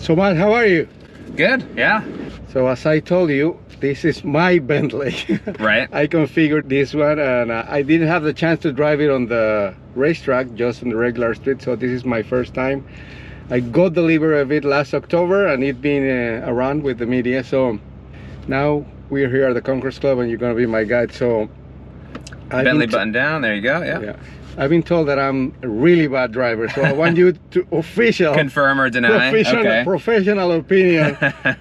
So Matt, how are you? Good, yeah. So as I told you, this is my Bentley. Right. I configured this one, and I didn't have the chance to drive it on the racetrack, just on the regular street, so this is my first time. I got delivery of it last October, and it's been around with the media, so now we're here at the Concours Club and you're going to be my guide. So Bentley button down, there you go. Yeah. I've been told that I'm a really bad driver, so I want you to confirm or deny. Professional opinion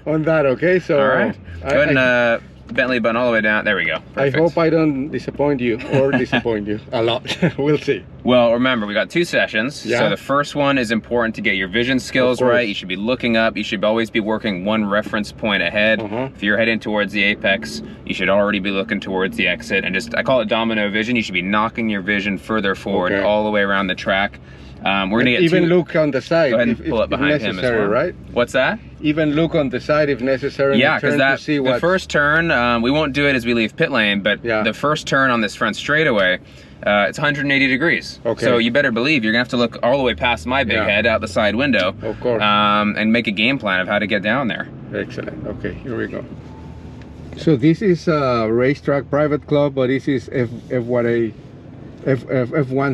on that. Okay, so all right, go ahead and Bentley button all the way down. There we go. Perfect. I hope I don't disappoint you or disappoint you a lot. We'll see. Well, remember, we got 2 sessions. Yeah. So the first one is important to get your vision skills right. You should be looking up. You should always be working 1 reference point ahead. If you're heading towards the apex, you should already be looking towards the exit. And just, I call it domino vision. You should be knocking your vision further forward all the way around the track. We're gonna get even look on the side. Go ahead and pull it behind him as well. Right? What's that? Even look on the side if necessary. Yeah, because the first turn, we won't do it as we leave pit lane, but the first turn on this front straightaway, it's 180 degrees. Okay. So you better believe you're gonna have to look all the way past my big head out the side window. Of course. And make a game plan of how to get down there. Excellent. Okay, here we go. So this is a racetrack private club, but this is F1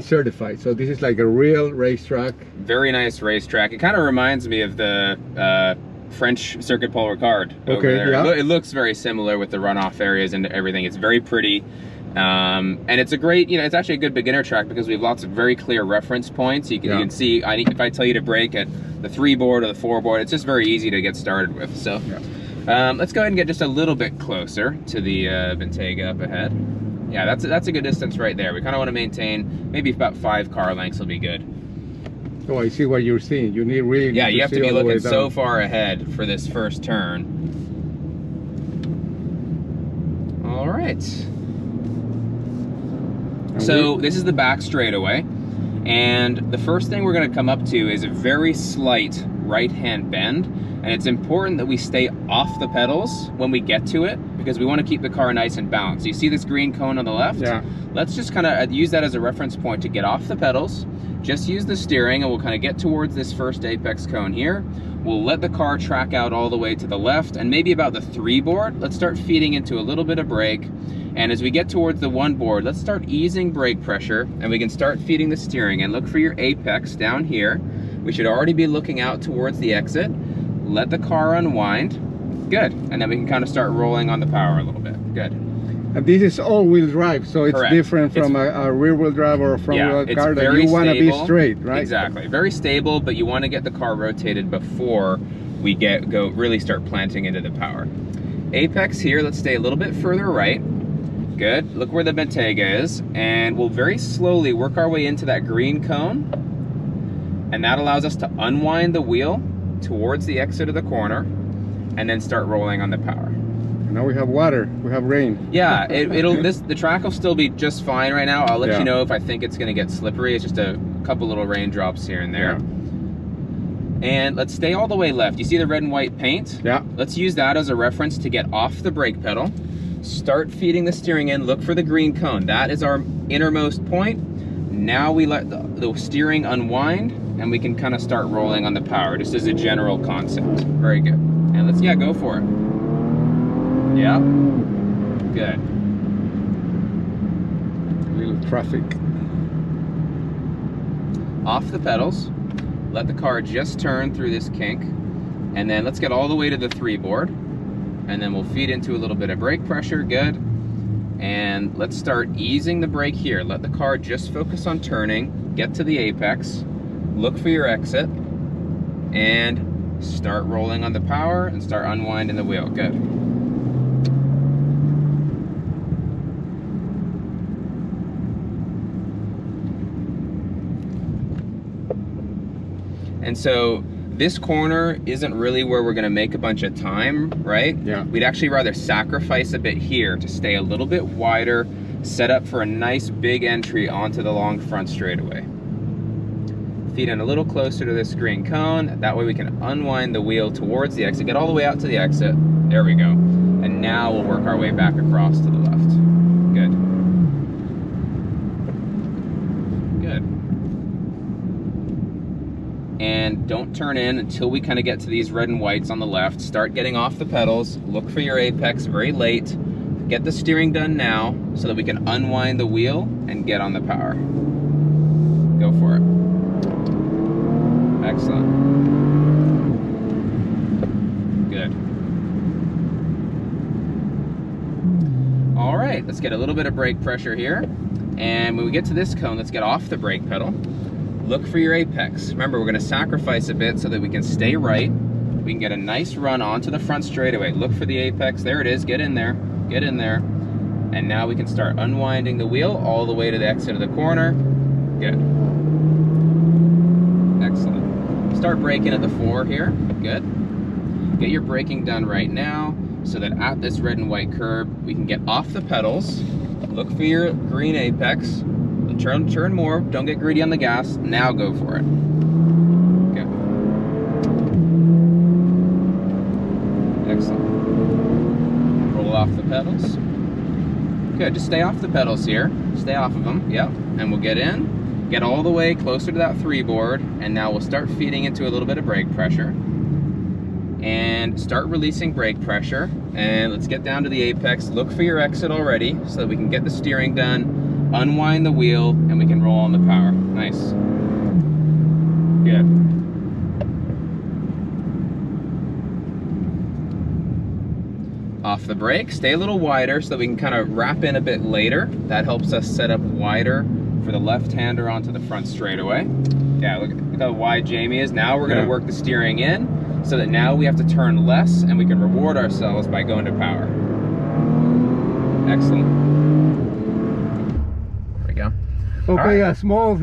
certified, so this is like a real racetrack. Very nice racetrack. It kind of reminds me of the French Circuit Paul Ricard over there. Yeah. It looks very similar with the runoff areas and everything. It's very pretty, and it's a great, it's actually a good beginner track because we have lots of very clear reference points. You can see, if I tell you to brake at the 3 board or the 4 board, it's just very easy to get started with. So let's go ahead and get just a little bit closer to the Bentayga up ahead. Yeah, that's a good distance right there. We kind of want to maintain maybe about 5 car lengths will be good. Oh, I see what you're seeing. You need really you have to be looking so far ahead for this first turn. All right. So this is the back straightaway, and the first thing we're going to come up to is a very slight right-hand bend. And it's important that we stay off the pedals when we get to it because we want to keep the car nice and balanced. You see this green cone on the left? Yeah. Let's just kind of use that as a reference point to get off the pedals. Just use the steering and we'll kind of get towards this first apex cone here. We'll let the car track out all the way to the left and maybe about the 3 board. Let's start feeding into a little bit of brake. And as we get towards the 1 board, let's start easing brake pressure and we can start feeding the steering. And look for your apex down here. We should already be looking out towards the exit. Let the car unwind. Good. And then we can kind of start rolling on the power a little bit. Good. And this is all-wheel drive, so it's different from a rear-wheel drive or a front-wheel car that you want to be straight, right? Exactly. Very stable, but you want to get the car rotated before we really start planting into the power. Apex here, let's stay a little bit further right. Good. Look where the Bentayga is, and we'll very slowly work our way into that green cone, and that allows us to unwind the wheel towards the exit of the corner and then start rolling on the power. Now we have water, we have rain. Yeah, the track will still be just fine right now. I'll let you know if I think it's gonna get slippery. It's just a couple little raindrops here and there. And let's stay all the way left. You see the red and white paint? Yeah. Let's use that as a reference to get off the brake pedal. Start feeding the steering in, look for the green cone. That is our innermost point. Now we let the steering unwind and we can kind of start rolling on the power, just as a general concept. Very good. And let's, go for it. Yeah. Good. A little traffic. Off the pedals. Let the car just turn through this kink. And then let's get all the way to the 3 board. And then we'll feed into a little bit of brake pressure. Good. And let's start easing the brake here. Let the car just focus on turning, get to the apex, look for your exit, and start rolling on the power and start unwinding the wheel. Good. And so this corner isn't really where we're gonna make a bunch of time, right? Yeah. We'd actually rather sacrifice a bit here to stay a little bit wider, set up for a nice big entry onto the long front straightaway. Feed in a little closer to this green cone. That way we can unwind the wheel towards the exit, get all the way out to the exit. There we go. And now we'll work our way back across to the left. Good. Good. and don't turn in until we kind of get to these red and whites on the left. Start getting off the pedals, look for your apex very late. Get the steering done now so that we can unwind the wheel and get on the power. Go for it. Excellent. Good. All right, let's get a little bit of brake pressure here. And when we get to this cone, let's get off the brake pedal. Look for your apex. Remember, we're gonna sacrifice a bit so that we can stay right. We can get a nice run onto the front straightaway. Look for the apex, there it is, get in there, get in there. And now we can start unwinding the wheel all the way to the exit of the corner. Good. Excellent. Start braking at the 4 here, good. Get your braking done right now so that at this red and white curb, we can get off the pedals. Look for your green apex. Turn more, don't get greedy on the gas. Now go for it. Good. Excellent. Roll off the pedals. Good, just stay off the pedals here. Stay off of them, yep. And we'll get in, get all the way closer to that 3 board, and now we'll start feeding into a little bit of brake pressure. And start releasing brake pressure. And let's get down to the apex. Look for your exit already so that we can get the steering done, unwind the wheel, and we can roll on the power. Nice. Good. Off the brake, stay a little wider so that we can kind of wrap in a bit later. That helps us set up wider for the left-hander onto the front straightaway. Yeah, look how wide Jamie is. Now we're gonna work the steering in so that now we have to turn less and we can reward ourselves by going to power. Excellent. There we go. Okay, right. a small,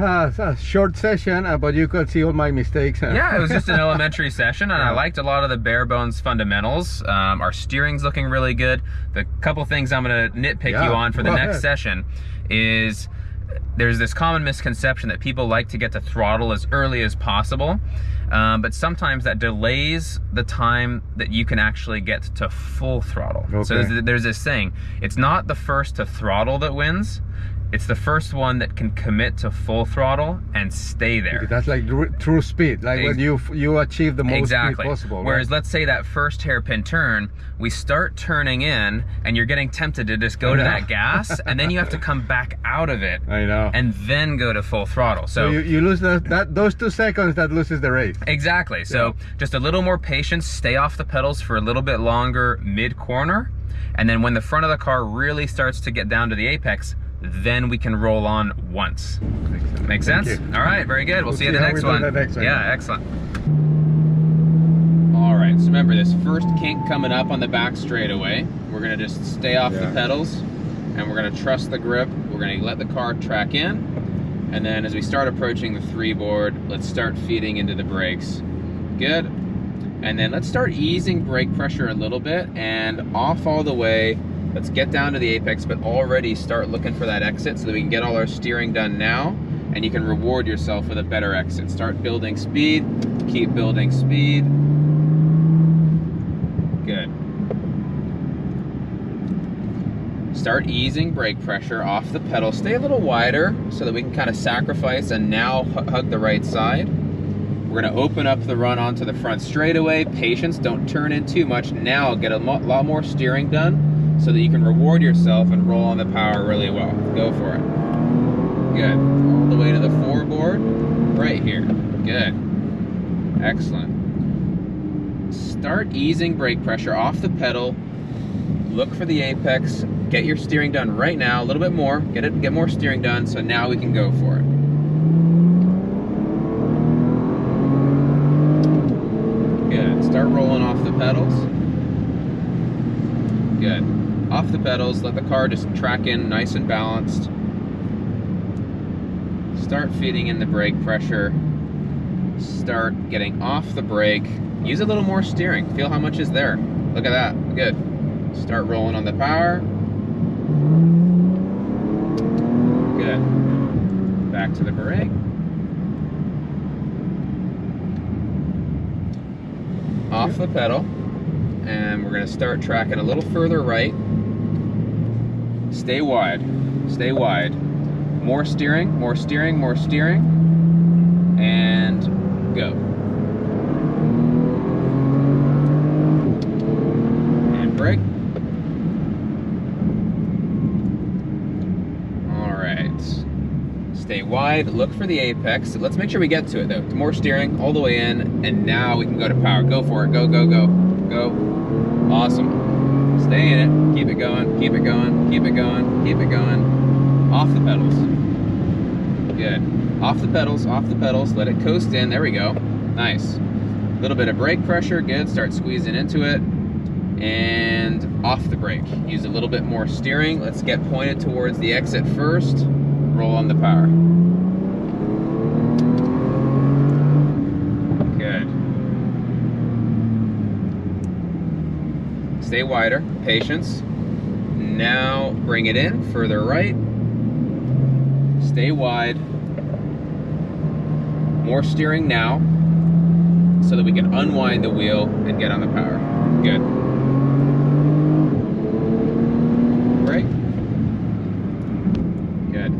short session, but you could see all my mistakes. Yeah, it was just an elementary session, and I liked a lot of the bare bones fundamentals. Our steering's looking really good. The couple things I'm gonna nitpick you on for the next session is there's this common misconception that people like to get to throttle as early as possible, but sometimes that delays the time that you can actually get to full throttle. Okay. So there's this saying, it's not the first to throttle that wins, it's the first one that can commit to full throttle and stay there. That's like true speed, like when you achieve the most speed possible. Whereas let's say that first hairpin turn, we start turning in and you're getting tempted to just go to that gas, and then you have to come back out of it. I know. And then go to full throttle. So you lose those 2 seconds, that loses the race. Exactly. So just a little more patience, stay off the pedals for a little bit longer mid-corner, and then when the front of the car really starts to get down to the apex, then we can roll on once. Make sense? All right, very good. We'll see you in the next one. Yeah, excellent. All right, so remember this first kink coming up on the back straightaway. We're gonna just stay off the pedals, and we're gonna trust the grip. We're gonna let the car track in, and then as we start approaching the 3 board, let's start feeding into the brakes. Good. And then let's start easing brake pressure a little bit and off all the way. Let's get down to the apex, but already start looking for that exit so that we can get all our steering done now, and you can reward yourself with a better exit. Start building speed, keep building speed. Good. Start easing brake pressure off the pedal. Stay a little wider so that we can kind of sacrifice and now hug the right side. We're gonna open up the run onto the front straightaway. Patience, don't turn in too much. Now get a lot more steering done so that you can reward yourself and roll on the power really well. Go for it. Good. All the way to the 4 board, right here. Good. Excellent. Start easing brake pressure off the pedal. Look for the apex. Get your steering done right now. A little bit more. Get more steering done. So now we can go for it. Good. Start rolling off the pedals. Good. Off the pedals, let the car just track in nice and balanced. Start feeding in the brake pressure. Start getting off the brake. Use a little more steering. Feel how much is there. Look at that. Good. Start rolling on the power. Good. Back to the brake. Off the pedal. And we're going to start tracking a little further right. Stay wide. Stay wide. More steering, more steering, more steering. And go. wide, look for the apex. Let's make sure we get to it though. More steering all the way in, and now we can go to power. Go for it, go, go, go, go. Awesome. Stay in it, keep it going, keep it going, keep it going, keep it going. Off the pedals. Good. Off the pedals, let it coast in, there we go. Nice. A little bit of brake pressure, good, start squeezing into it. And off the brake. Use a little bit more steering. Let's get pointed towards the exit first. Roll on the power. Good. Stay wider, patience. Now bring it in, further right. Stay wide. More steering now, so that we can unwind the wheel and get on the power. Good. Brake. Good.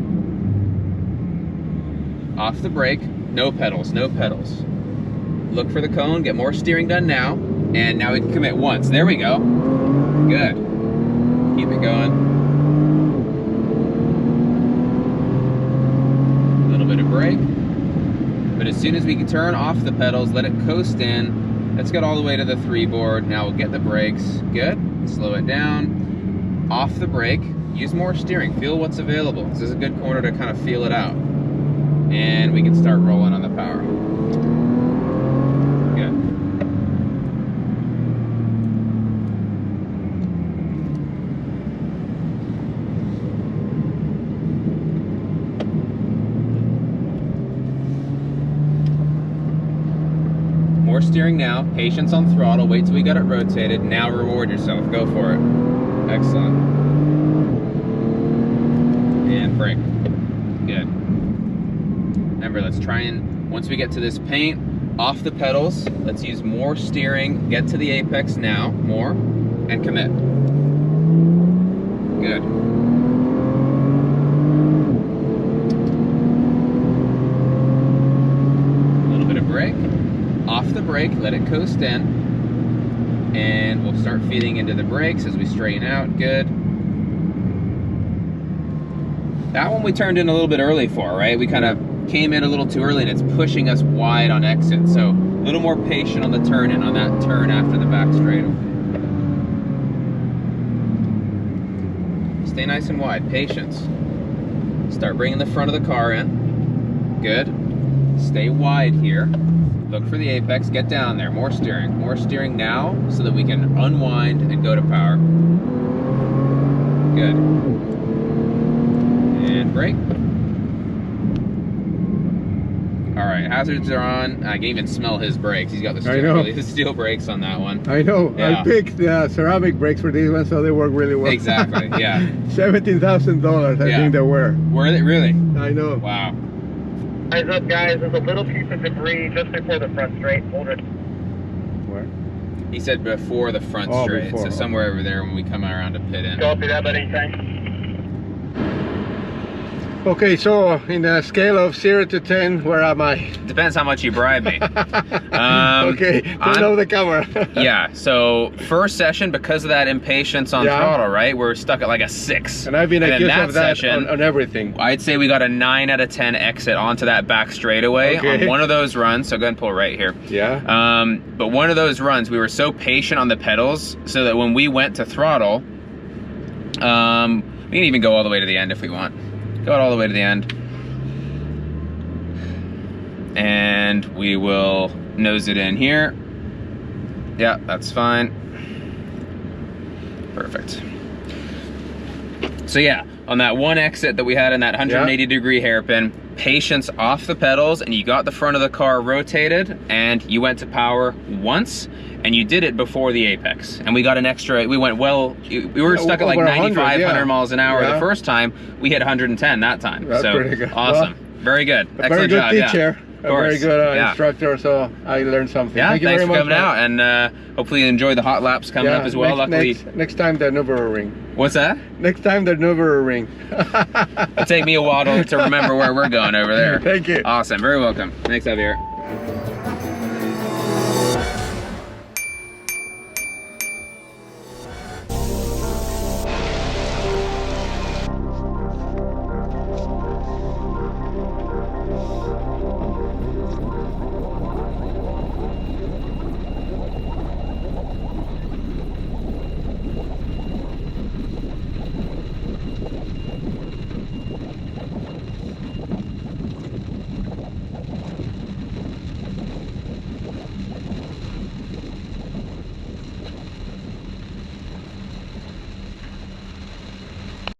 Off the brake, no pedals, no pedals. Look for the cone, get more steering done now, and now we can commit once. There we go. Good. Keep it going. A little bit of brake. But as soon as we can turn off the pedals, let it coast in. Let's get all the way to the 3 board. Now we'll get the brakes. Good. Slow it down. Off the brake. Use more steering. Feel what's available. This is a good corner to kind of feel it out. And we can start rolling on the power. Good. More steering now, patience on throttle, wait till we got it rotated, now reward yourself, go for it. Excellent. And brake. Good. Remember, let's try and, once we get to this paint, off the pedals, let's use more steering, get to the apex now, more, and commit. Good. A little bit of brake. Off the brake, let it coast in, and we'll start feeding into the brakes as we straighten out. Good. That one we turned in a little bit early for, right? We kind of came in a little too early and it's pushing us wide on exit, so a little more patient on the turn in, on that turn after the back straightaway. Stay nice and wide, patience. Start bringing the front of the car in. Good. Stay wide here. Look for the apex, get down there, more steering now, so that we can unwind and go to power. Good. And brake. All right, hazards are on. I can even smell his brakes. He's got the steel brakes on that one. I know, yeah. I picked ceramic brakes for these ones, so they work really well. Exactly, yeah. $17,000, I think they were. Were they really? I know. Wow. Eyes up, guys. There's a little piece of debris just before the front straight. Hold it. Where? He said before the front straight, so somewhere over there when we come around to pit in. Copy that, buddy. Thanks. Okay, so in a scale of 0 to 10, where am I? Depends how much you bribe me. Okay, don't know the camera. Yeah, so first session, because of that impatience on throttle, right, we're stuck at like a 6. And I've been accused of that on everything. I'd say we got a 9 out of 10 exit onto that back straightaway on one of those runs. So go ahead and pull right here. Yeah. But one of those runs, we were so patient on the pedals so that when we went to throttle, we can even go all the way to the end if we want. Go all the way to the end. And we will nose it in here. Yeah, that's fine. Perfect. So yeah, on that one exit that we had in that 180 degree hairpin, patience off the pedals, and you got the front of the car rotated, and you went to power once, and you did it before the apex. And we got an extra, we went well, we were stuck at like 95, 100 miles an hour the first time. We hit 110 that time. That's so pretty good. Awesome. Well, very good. Excellent very good job. teacher. A very good instructor, so I learned something. Yeah, Thank you thanks very for much, coming out, and hopefully you enjoy the hot laps coming up as well. Luckily, next time the Nürburgring. What's that? Next time the Nürburgring. It'll take me a while to remember where we're going over there. Thank you. Awesome, very welcome. Thanks, Javier.